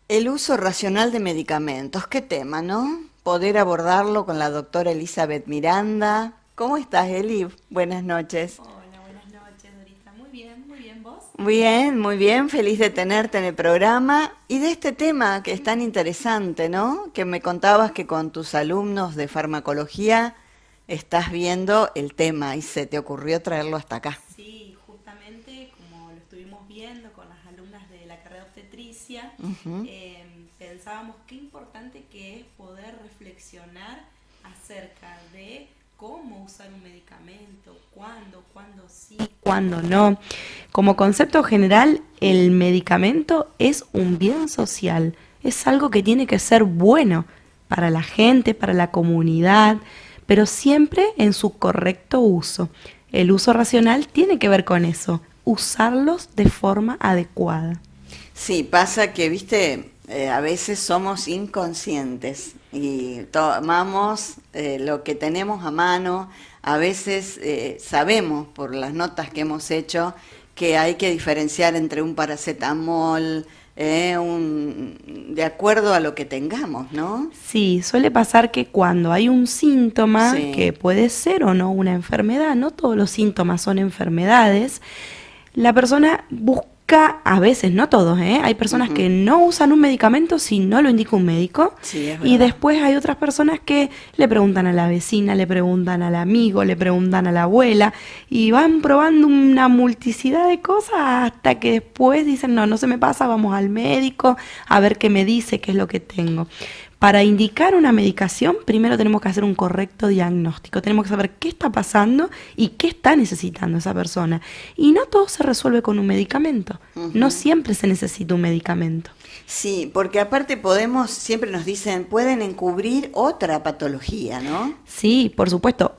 El uso racional de medicamentos, qué tema, ¿no? Poder abordarlo con la doctora Elizabeth Miranda. ¿Cómo estás, Eli? Buenas noches. Hola, buenas noches, Dorita. Muy bien, ¿vos? Bien, muy bien, feliz de tenerte en el programa y de este tema que es tan interesante, ¿no? Que me contabas que con tus alumnos de farmacología estás viendo el tema y se te ocurrió traerlo hasta acá. Sí, justamente como lo estuvimos viendo con las alumnas de la carrera de obstetricia, Ujú. pensábamos qué importante que es poder reflexionar acerca de cómo usar un medicamento, cuándo sí, cuándo no. Como concepto general, el medicamento es un bien social, es algo que tiene que ser bueno para la gente, para la comunidad, pero siempre en su correcto uso. El uso racional tiene que ver con eso, usarlos de forma adecuada. Sí, pasa que, viste, a veces somos inconscientes y tomamos lo que tenemos a mano. A veces sabemos por las notas que hemos hecho que hay que diferenciar entre un paracetamol, de acuerdo a lo que tengamos, ¿no? Sí, suele pasar que cuando hay un síntoma, que Sí. puede ser o no una enfermedad, no todos los síntomas son enfermedades, la persona busca, a veces, no todos, ¿eh? Hay personas Ujú. que no usan un medicamento si no lo indica un médico, Sí, es y verdad. después hay otras personas que le preguntan a la vecina, le preguntan al amigo, le preguntan a la abuela, y van probando una multiplicidad de cosas hasta que después dicen, no, no se me pasa, vamos al médico a ver qué me dice, qué es lo que tengo. Para indicar una medicación, primero tenemos que hacer un correcto diagnóstico. Tenemos que saber qué está pasando y qué está necesitando esa persona. Y no todo se resuelve con un medicamento. No Ujú. siempre se necesita un medicamento. Sí, porque aparte podemos, siempre nos dicen, pueden encubrir otra patología, ¿no? Sí, por supuesto.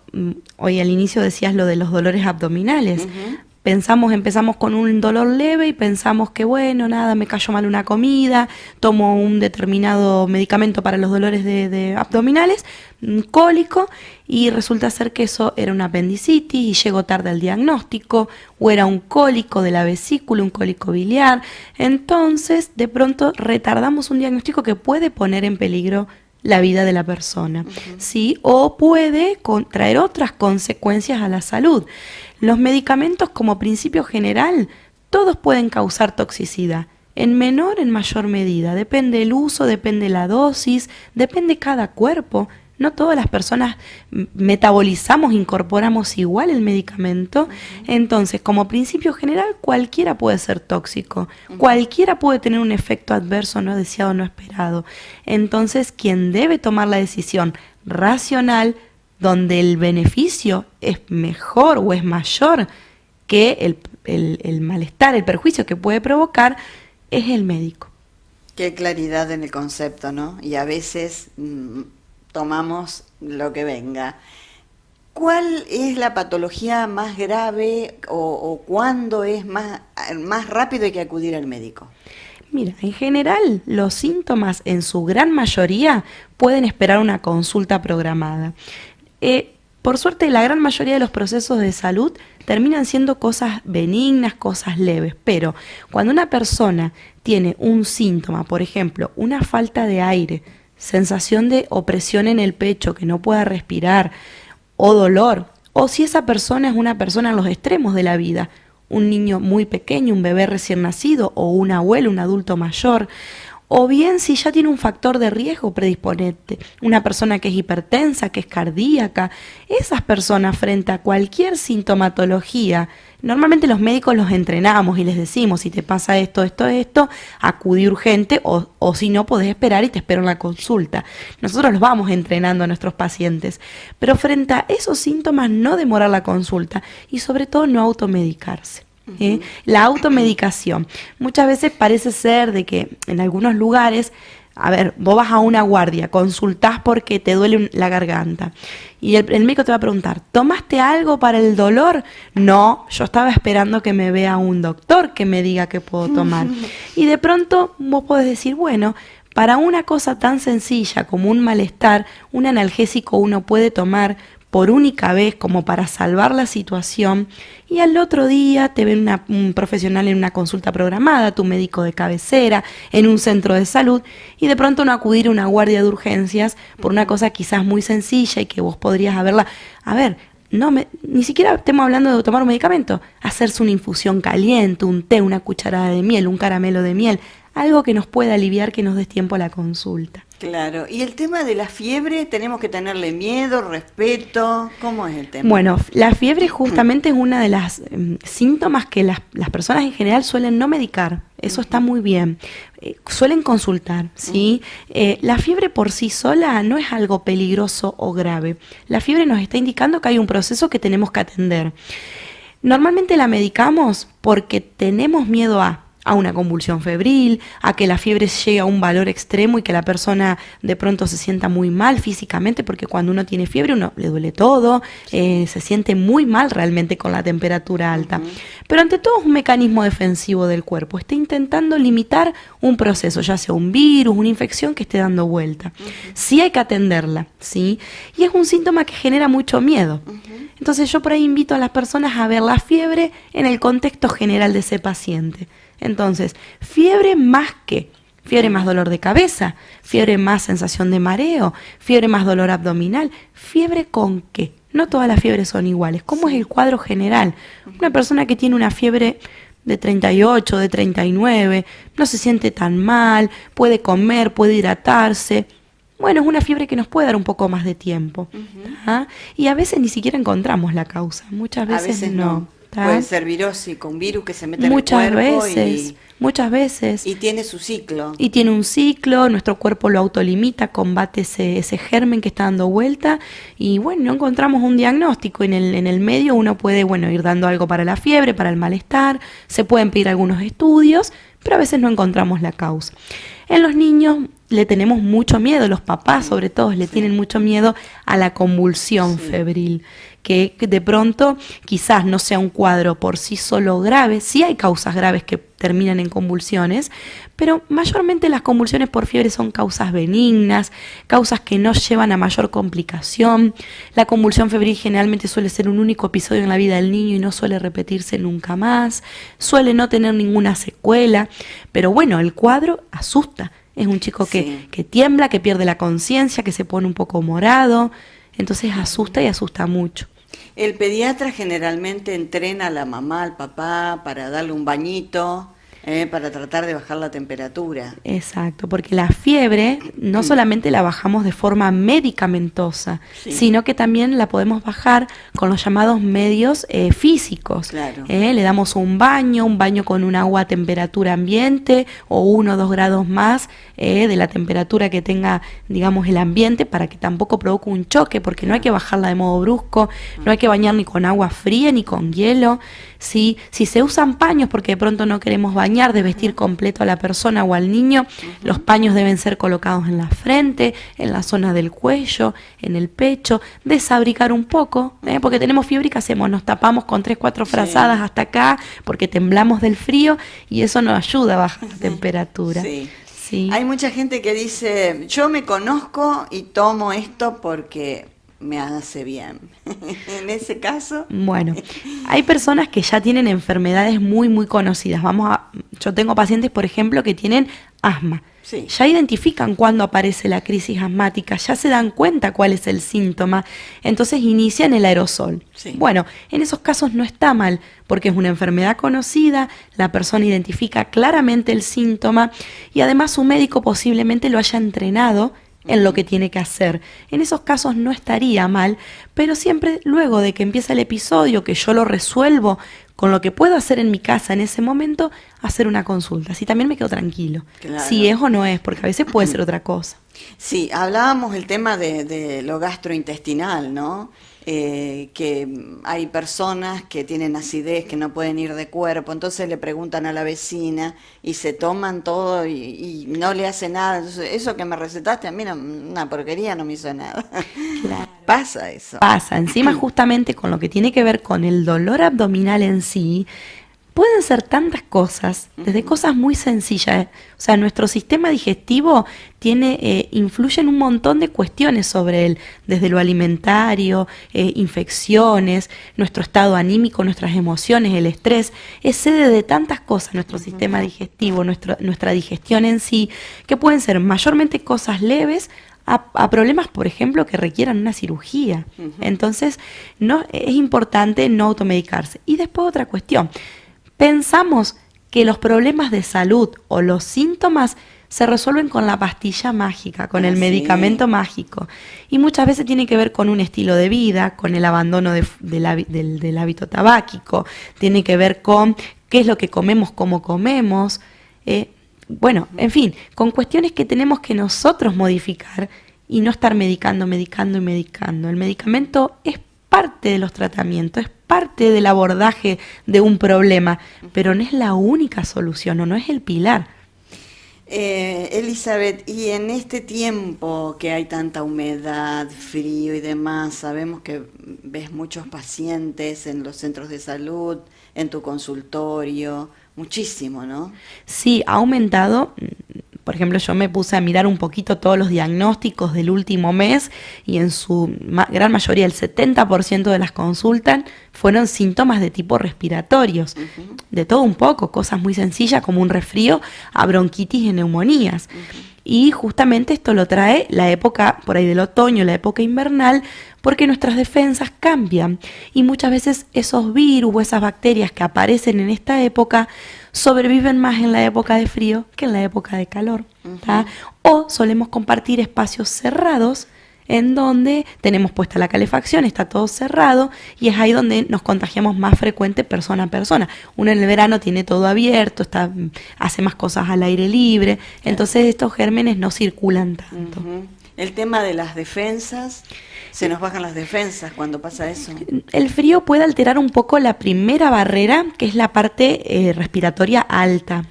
Hoy al inicio decías lo de los dolores abdominales. Ujú. Empezamos con un dolor leve y pensamos que bueno, nada, me cayó mal una comida, tomo un determinado medicamento para los dolores de abdominales, un cólico, y resulta ser que eso era una apendicitis y llegó tarde al diagnóstico, o era un cólico de la vesícula, un cólico biliar. Entonces, de pronto retardamos un diagnóstico que puede poner en peligro la vida de la persona, Ujú. ¿sí? O puede traer otras consecuencias a la salud. Los medicamentos, como principio general, todos pueden causar toxicidad, en menor, en mayor medida. Depende el uso, depende la dosis, depende cada cuerpo. No todas las personas metabolizamos, incorporamos igual el medicamento. Ujú. Entonces, como principio general, cualquiera puede ser tóxico. Ujú. Cualquiera puede tener un efecto adverso no deseado, no esperado. Entonces, quien debe tomar la decisión racional, donde el beneficio es mejor o es mayor que el malestar, el perjuicio que puede provocar, es el médico. Qué claridad en el concepto, ¿no? Y a veces tomamos lo que venga. ¿Cuál es la patología más grave o cuándo es más rápido hay que acudir al médico? Mira, en general los síntomas en su gran mayoría pueden esperar una consulta programada. Por suerte, la gran mayoría de los procesos de salud terminan siendo cosas benignas, cosas leves, pero cuando una persona tiene un síntoma, por ejemplo, una falta de aire, sensación de opresión en el pecho, que no pueda respirar, o dolor, o si esa persona es una persona en los extremos de la vida, un niño muy pequeño, un bebé recién nacido, o un abuelo, un adulto mayor, o bien si ya tiene un factor de riesgo predisponente, una persona que es hipertensa, que es cardíaca, esas personas frente a cualquier sintomatología, normalmente los médicos los entrenamos y les decimos, si te pasa esto, acudí urgente o si no podés esperar y te espero en la consulta. Nosotros los vamos entrenando a nuestros pacientes, pero frente a esos síntomas no demorar la consulta y sobre todo no automedicarse. Ujú. La automedicación. Muchas veces parece ser de que en algunos lugares, a ver, vos vas a una guardia, consultás porque te duele la garganta y el médico te va a preguntar, ¿tomaste algo para el dolor? No, yo estaba esperando que me vea un doctor que me diga qué puedo tomar. Y de pronto vos podés decir, bueno, para una cosa tan sencilla como un malestar, un analgésico uno puede tomar por única vez como para salvar la situación y al otro día te ven un profesional en una consulta programada, tu médico de cabecera, en un centro de salud y de pronto no acudir a una guardia de urgencias por una cosa quizás muy sencilla y que vos podrías haberla... A ver, ni siquiera estemos hablando de tomar un medicamento, hacerse una infusión caliente, un té, una cucharada de miel, un caramelo de miel, algo que nos pueda aliviar, que nos des tiempo a la consulta. Claro, y el tema de la fiebre, ¿tenemos que tenerle miedo, respeto? ¿Cómo es el tema? Bueno, la fiebre justamente es una de las síntomas que las personas en general suelen no medicar, eso está muy bien, suelen consultar, ¿sí? La fiebre por sí sola no es algo peligroso o grave, la fiebre nos está indicando que hay un proceso que tenemos que atender. Normalmente la medicamos porque tenemos miedo a una convulsión febril, a que la fiebre llegue a un valor extremo y que la persona de pronto se sienta muy mal físicamente, porque cuando uno tiene fiebre uno le duele todo, se siente muy mal realmente con la temperatura alta. Pero ante todo es un mecanismo defensivo del cuerpo, está intentando limitar un proceso, ya sea un virus, una infección que esté dando vuelta. Sí hay que atenderla, ¿sí? Y es un síntoma que genera mucho miedo. Entonces yo por ahí invito a las personas a ver la fiebre en el contexto general de ese paciente. Entonces, fiebre más qué, fiebre más dolor de cabeza, fiebre más sensación de mareo, fiebre más dolor abdominal, fiebre con qué. No todas las fiebres son iguales. ¿Cómo es el cuadro general? Una persona que tiene una fiebre de 38, de 39, no se siente tan mal, puede comer, puede hidratarse. Bueno, es una fiebre que nos puede dar un poco más de tiempo. Y a veces ni siquiera encontramos la causa, muchas veces no. Puede ser virósico, un virus que se mete en el cuerpo muchas veces. Y tiene su ciclo. Y tiene un ciclo, nuestro cuerpo lo autolimita, combate ese germen que está dando vuelta y bueno, no encontramos un diagnóstico. En el medio uno puede ir dando algo para la fiebre, para el malestar, se pueden pedir algunos estudios, pero a veces no encontramos la causa. En los niños le tenemos mucho miedo, los papás sobre todo le tienen mucho miedo a la convulsión febril, que de pronto quizás no sea un cuadro por sí solo grave, sí hay causas graves que terminan en convulsiones, pero mayormente las convulsiones por fiebre son causas benignas, causas que no llevan a mayor complicación. La convulsión febril generalmente suele ser un único episodio en la vida del niño y no suele repetirse nunca más, suele no tener ninguna secuela, pero bueno, el cuadro asusta. Es un chico que tiembla, que pierde la conciencia, que se pone un poco morado, entonces asusta y asusta mucho. El pediatra generalmente entrena a la mamá, al papá, para darle un bañito, para tratar de bajar la temperatura. Exacto, porque la fiebre no solamente la bajamos de forma medicamentosa, sino que también la podemos bajar con los llamados medios físicos. Claro. Le damos un baño con un agua a temperatura ambiente o 1 o 2 grados más de la temperatura que tenga, digamos, el ambiente, para que tampoco provoque un choque, porque no hay que bajarla de modo brusco, no hay que bañar ni con agua fría ni con hielo. Si se usan paños porque de pronto no queremos bañar, de vestir completo a la persona o al niño, los paños deben ser colocados en la frente, en la zona del cuello, en el pecho, desabrigar un poco, porque tenemos fiebre y ¿qué hacemos? Nos tapamos con 3, 4 frazadas hasta acá porque temblamos del frío y eso nos ayuda a bajar la temperatura. Sí. Hay mucha gente que dice, yo me conozco y tomo esto porque me hace bien. En ese caso... Bueno, hay personas que ya tienen enfermedades muy, muy conocidas. Yo tengo pacientes, por ejemplo, que tienen asma. Ya identifican cuándo aparece la crisis asmática, ya se dan cuenta cuál es el síntoma, entonces inician el aerosol. Bueno, en esos casos no está mal, porque es una enfermedad conocida, la persona identifica claramente el síntoma y además su médico posiblemente lo haya entrenado en lo que tiene que hacer. En esos casos no estaría mal, pero siempre luego de que empieza el episodio, que yo lo resuelvo con lo que puedo hacer en mi casa en ese momento, hacer una consulta. Así también me quedo tranquilo. Claro. Si es o no es, porque a veces puede ser otra cosa. Sí, hablábamos el tema de lo gastrointestinal, ¿no? Que hay personas que tienen acidez, que no pueden ir de cuerpo, entonces le preguntan a la vecina y se toman todo y no le hace nada. Entonces, eso que me recetaste a mí, una porquería, no me hizo nada. Claro. Pasa eso. Pasa, encima justamente con lo que tiene que ver con el dolor abdominal en sí. pueden ser tantas cosas, desde cosas muy sencillas. O sea, nuestro sistema digestivo influye en un montón de cuestiones sobre él, desde lo alimentario, infecciones, nuestro estado anímico, nuestras emociones, el estrés. Es sede de tantas cosas nuestro sistema digestivo, nuestra digestión en sí, que pueden ser mayormente cosas leves a problemas, por ejemplo, que requieran una cirugía. Entonces, es importante no automedicarse. Y después otra cuestión. Pensamos que los problemas de salud o los síntomas se resuelven con la pastilla mágica, con el medicamento mágico. Y muchas veces tiene que ver con un estilo de vida, con el abandono del hábito tabáquico, tiene que ver con qué es lo que comemos, cómo comemos. Bueno, en fin, con cuestiones que tenemos que nosotros modificar y no estar medicando. El medicamento es parte de los tratamientos, es parte del abordaje de un problema, pero no es la única solución o no es el pilar. Elizabeth, y en este tiempo que hay tanta humedad, frío y demás, sabemos que ves muchos pacientes en los centros de salud, en tu consultorio, muchísimo, ¿no? Sí, ha aumentado. Por ejemplo, yo me puse a mirar un poquito todos los diagnósticos del último mes y en su gran mayoría, el 70% de las consultas fueron síntomas de tipo respiratorios. De todo un poco, cosas muy sencillas como un resfrío a bronquitis y neumonías. Y justamente esto lo trae la época, por ahí del otoño, la época invernal, porque nuestras defensas cambian. Y muchas veces esos virus o esas bacterias que aparecen en esta época sobreviven más en la época de frío que en la época de calor. O solemos compartir espacios cerrados en donde tenemos puesta la calefacción, está todo cerrado y es ahí donde nos contagiamos más frecuente persona a persona. Uno en el verano tiene todo abierto, hace más cosas al aire libre, entonces estos gérmenes no circulan tanto. El tema de las defensas, se nos bajan las defensas cuando pasa eso. El frío puede alterar un poco la primera barrera, que es la parte respiratoria alta.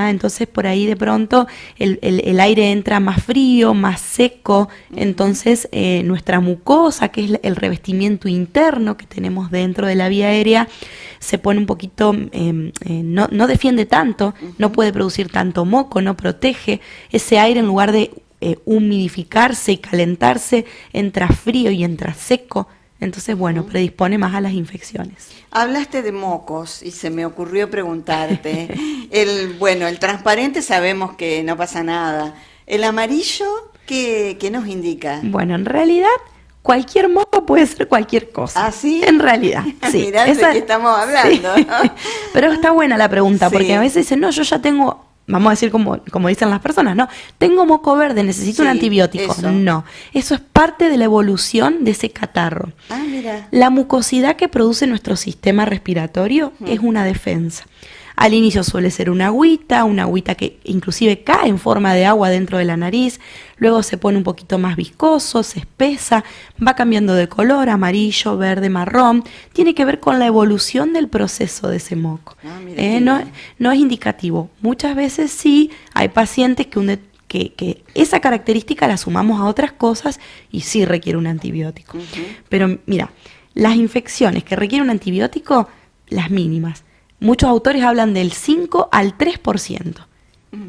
Entonces por ahí de pronto el aire entra más frío, más seco, entonces nuestra mucosa, que es el revestimiento interno que tenemos dentro de la vía aérea, se pone un poquito, no defiende tanto, no puede producir tanto moco, no protege ese aire en lugar de humidificarse y calentarse, entra frío y entra seco, entonces predispone más a las infecciones. Hablaste de mocos y se me ocurrió preguntarte, el transparente sabemos que no pasa nada, el amarillo, ¿qué nos indica? Bueno, en realidad cualquier moco puede ser cualquier cosa. ¿Ah, sí? En realidad, sí. Mirá de qué estamos hablando. Sí. Pero está buena la pregunta, porque a veces dicen, no, yo ya tengo... Vamos a decir como dicen las personas, no, tengo moco verde, necesito un antibiótico. Eso. No, eso es parte de la evolución de ese catarro. Mira. La mucosidad que produce nuestro sistema respiratorio es una defensa. Al inicio suele ser una agüita que inclusive cae en forma de agua dentro de la nariz, luego se pone un poquito más viscoso, se espesa, va cambiando de color, amarillo, verde, marrón, tiene que ver con la evolución del proceso de ese moco. No es indicativo. Muchas veces sí hay pacientes que esa característica la sumamos a otras cosas y sí requiere un antibiótico. Pero mira, las infecciones que requieren un antibiótico, las mínimas. Muchos autores hablan del 5 al 3%.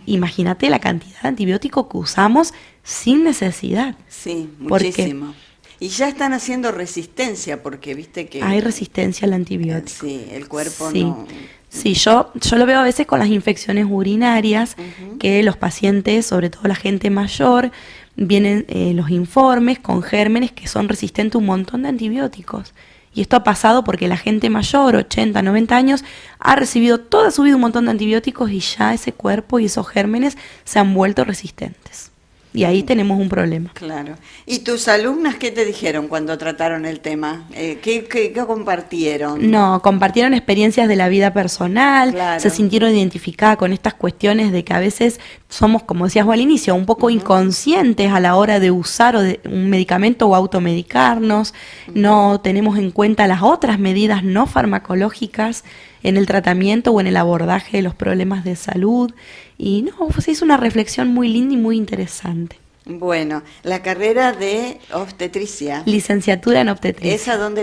Imagínate la cantidad de antibiótico que usamos sin necesidad. Sí, muchísimo. Y ya están haciendo resistencia porque viste que... Hay resistencia al antibiótico. Sí, el cuerpo no... Sí, yo lo veo a veces con las infecciones urinarias, que los pacientes, sobre todo la gente mayor, vienen los informes con gérmenes que son resistentes a un montón de antibióticos. Y esto ha pasado porque la gente mayor, 80, 90 años, ha recibido toda su vida un montón de antibióticos y ya ese cuerpo y esos gérmenes se han vuelto resistentes. Y ahí tenemos un problema. Claro. ¿Y tus alumnas qué te dijeron cuando trataron el tema? ¿Qué compartieron? No, compartieron experiencias de la vida personal, se sintieron identificadas con estas cuestiones de que a veces somos, como decías vos al inicio, un poco inconscientes a la hora de usar un medicamento o automedicarnos, no tenemos en cuenta las otras medidas no farmacológicas en el tratamiento o en el abordaje de los problemas de salud. Y no, pues es una reflexión muy linda y muy interesante. Bueno, la carrera de obstetricia, Licenciatura en obstetricia. ¿esa dónde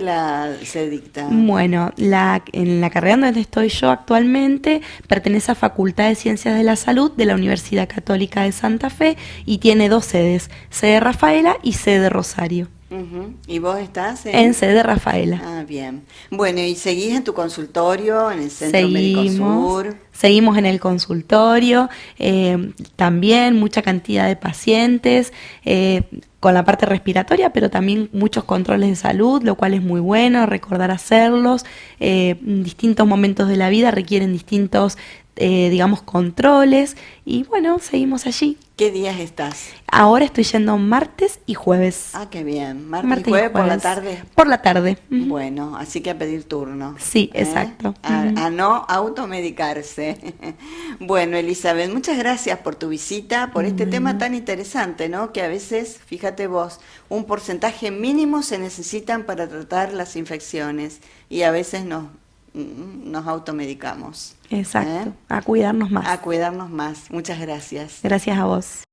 se dicta? Bueno, en la carrera donde estoy yo actualmente pertenece a Facultad de Ciencias de la Salud de la Universidad Católica de Santa Fe y tiene 2 sedes, sede Rafaela y sede Rosario. Ujú. ¿Y vos estás En sede Rafaela. Ah, bien. Bueno, ¿y seguís en tu consultorio, en el Centro Médico Sur? Seguimos en el consultorio, también mucha cantidad de pacientes, con la parte respiratoria, pero también muchos controles de salud, lo cual es muy bueno, recordar hacerlos. Distintos momentos de la vida requieren distintos, digamos, controles, y bueno, seguimos allí. ¿Qué días estás? Ahora estoy yendo martes y jueves. Ah, qué bien. ¿Martes y jueves por la tarde? Por la tarde. Ujú. Bueno, así que a pedir turno. Sí, exacto. A no automedicarse. Bueno, Elizabeth, muchas gracias por tu visita, por este tema tan interesante, ¿no? Que a veces, fíjate vos, un porcentaje mínimo se necesitan para tratar las infecciones y a veces nos automedicamos. Exacto. A cuidarnos más. A cuidarnos más. Muchas gracias. Gracias a vos.